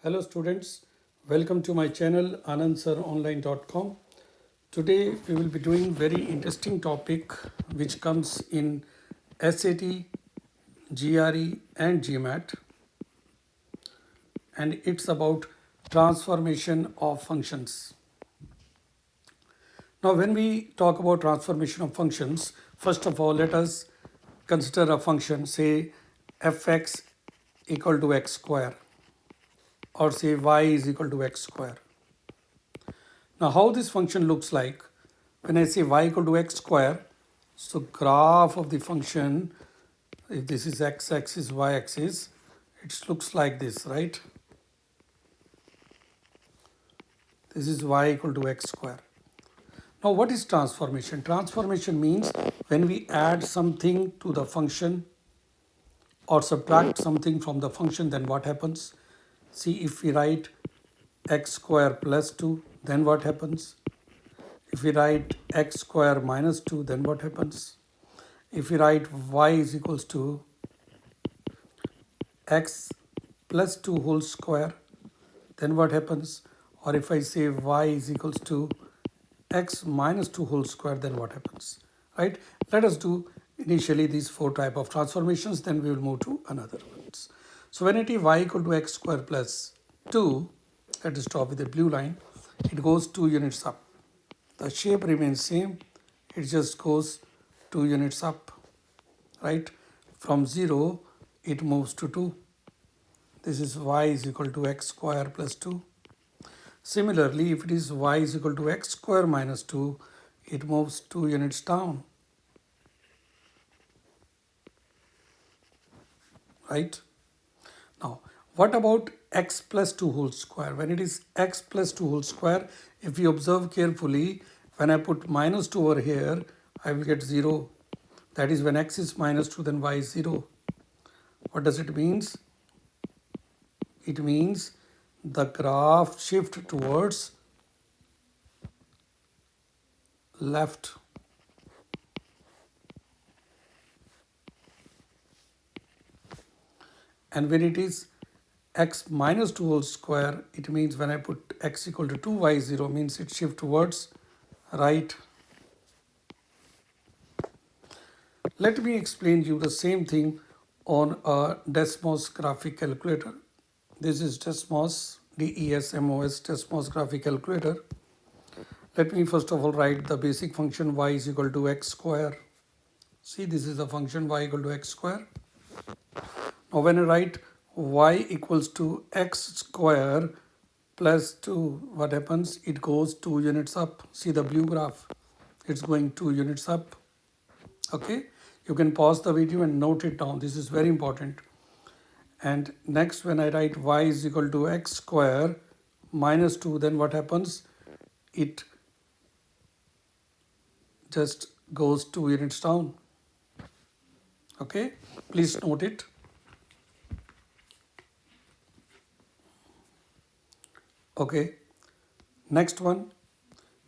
Hello students, welcome to my channel Anandsir-online.com. Today we will be doing very interesting topic which comes in SAT, GRE and GMAT, and it's about transformation of functions. Now when we talk about transformation of functions, first of all let us consider a function, say fx equal to x square, or say y is equal to x square. Now how this function looks like, when I say y equal to x square, so graph of the function, if this is x axis, y axis, it looks like this, right? This is y equal to x square. Now what is transformation? Transformation means when we add something to the function or subtract something from the function, then what happens? See, if we write x square plus 2, then what happens? If we write x square minus 2, then what happens? If we write y is equals to x plus 2 whole square, then what happens? Or if I say y is equals to x minus 2 whole square, then what happens? Right? Let us do initially these four type of transformations, then we will move to another ones. So when it is y equal to x square plus 2, let us stop with the blue line, it goes 2 units up. The shape remains same, it just goes 2 units up, right? From 0, it moves to 2. This is y is equal to x square plus 2. Similarly, if it is y is equal to x square minus 2, it moves 2 units down, right? Now, what about x plus 2 whole square? When it is x plus 2 whole square, if you observe carefully, when I put minus 2 over here, I will get 0. That is, when x is minus 2, then y is 0. What does it mean? It means the graph shift towards left. And when it is x minus 2 whole square, it means when I put x equal to 2, y is 0, means it shift towards right. Let me explain you the same thing on a Desmos graphic calculator. This is Desmos, DESMOS, Desmos graphic calculator. Let me first of all write the basic function y is equal to x square. See, this is the function y equal to x square. Now when I write y equals to x square plus 2, what happens? It goes 2 units up. See the blue graph, it's going 2 units up. Okay, you can pause the video and note it down. This is very important. And next, when I write y is equal to x square minus 2, then what happens? It just goes 2 units down. Okay, please note it. Okay, next one,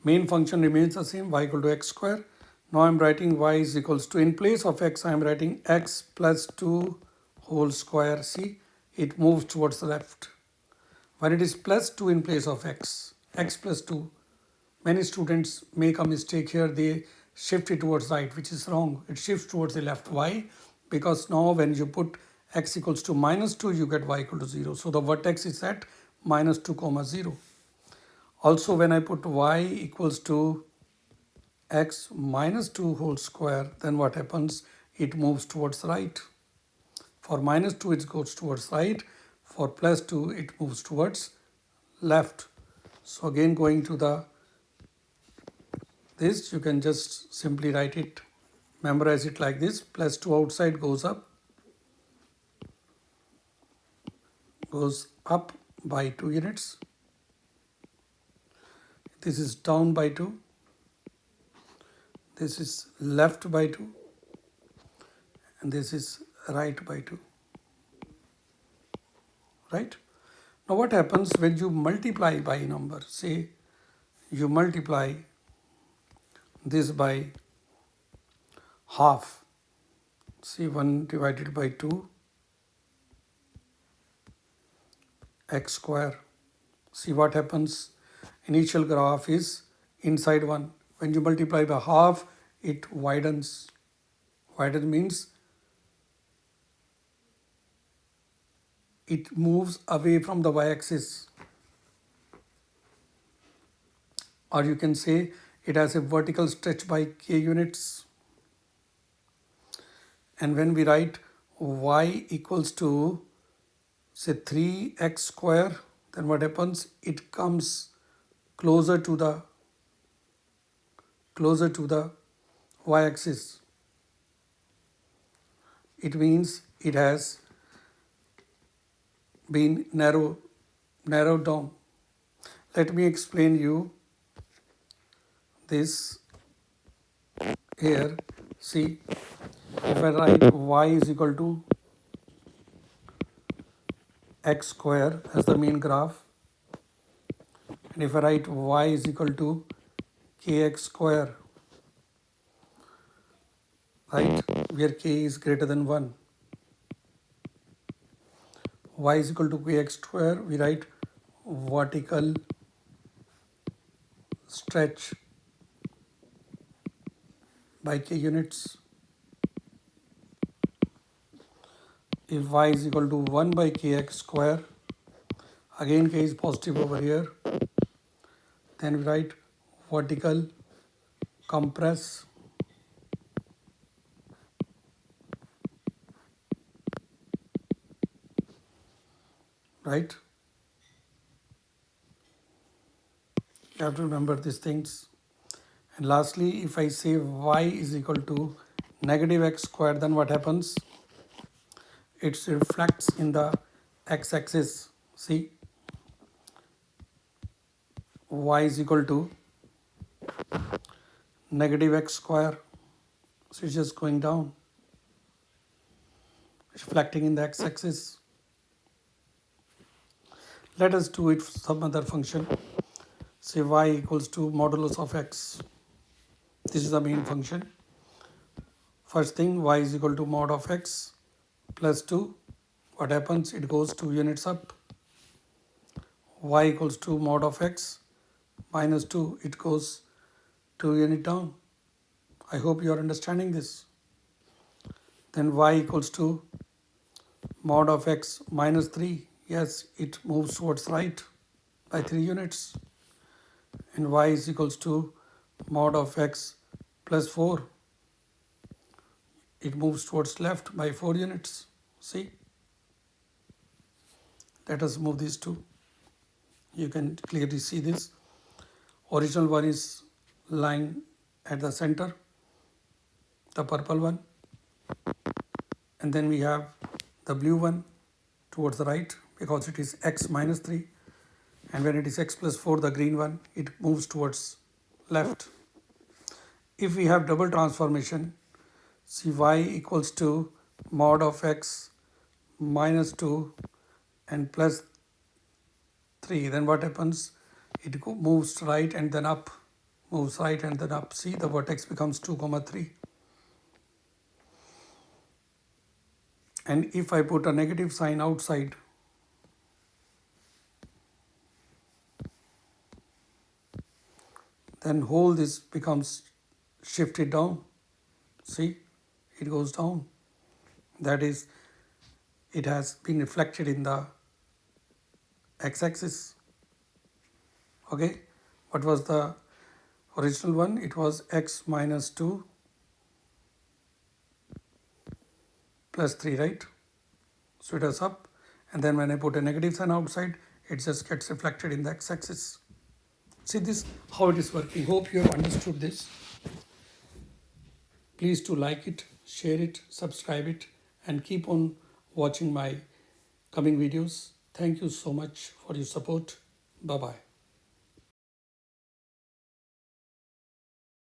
main function remains the same, y equal to x square. Now I'm writing y is equals to, in place of x, I'm writing x plus 2 whole square. See, it moves towards the left. When it is plus 2 in place of x plus 2, many students make a mistake here. They shift it towards right, which is wrong. It shifts towards the left. Why? Because now when you put x equals to minus 2, you get y equal to 0. So the vertex is at minus 2 comma 0. Also, when I put y equals to x minus 2 whole square, then what happens? It moves towards right. For minus 2, it goes towards right. For plus 2, it moves towards left. So again, going to this, you can just simply write it, memorize it like this. Plus 2 outside goes up by 2 units. This is down by 2. This is left by 2. And this is right by 2. Right? Now what happens when you multiply by a number? Say you multiply this by half. See, 1 divided by 2 x square. See what happens. Initial graph is inside 1. When you multiply by half, it widens. Widen means it moves away from the y-axis. Or you can say it has a vertical stretch by k units. And when we write y equals to say 3x square, then what happens? It comes closer to the y-axis. It means it has been narrowed down. Let me explain you this here. See, if I write y is equal to x square as the main graph, and if I write y is equal to kx square, right, where k is greater than 1, y is equal to kx square, we write vertical stretch by k units. If y is equal to 1 by kx square, again k is positive over here, then we write vertical compress right. You have to remember these things. And lastly, if I say y is equal to negative x squared, then what happens? It reflects in the x-axis. See, y is equal to negative x square. So it's just going down, reflecting in the x-axis. Let us do it for some other function. Say y equals to modulus of x. This is the main function. First thing, y is equal to mod of x plus 2. What happens? It goes 2 units up. Y equals to mod of x minus 2. It goes 2 units down. I hope you are understanding this. Then y equals to mod of x minus 3. Yes, it moves towards right by 3 units. And y is equals to mod of x plus 4. It moves towards left by 4 units. See? Let us move these two. You can clearly see this. Original one is lying at the center, the purple one. And then we have the blue one towards the right because it is x minus 3. And when it is x plus 4, the green one, it moves towards left. If we have double transformation, see y equals to mod of x minus 2 and plus 3, then what happens? It moves right and then up, moves right and then up. See, the vertex becomes 2, 3. And if I put a negative sign outside, then whole this becomes shifted down. See, it goes down. That is, it has been reflected in the x-axis. Okay, what was the original one? It was x minus 2 plus 3, right? So it is up, and then when I put a negative sign outside, it just gets reflected in the x-axis. See this, how it is working. Hope you have understood this. Please to like it, share it, subscribe it, and keep on watching my coming videos. Thank you so much for your support. Bye-bye.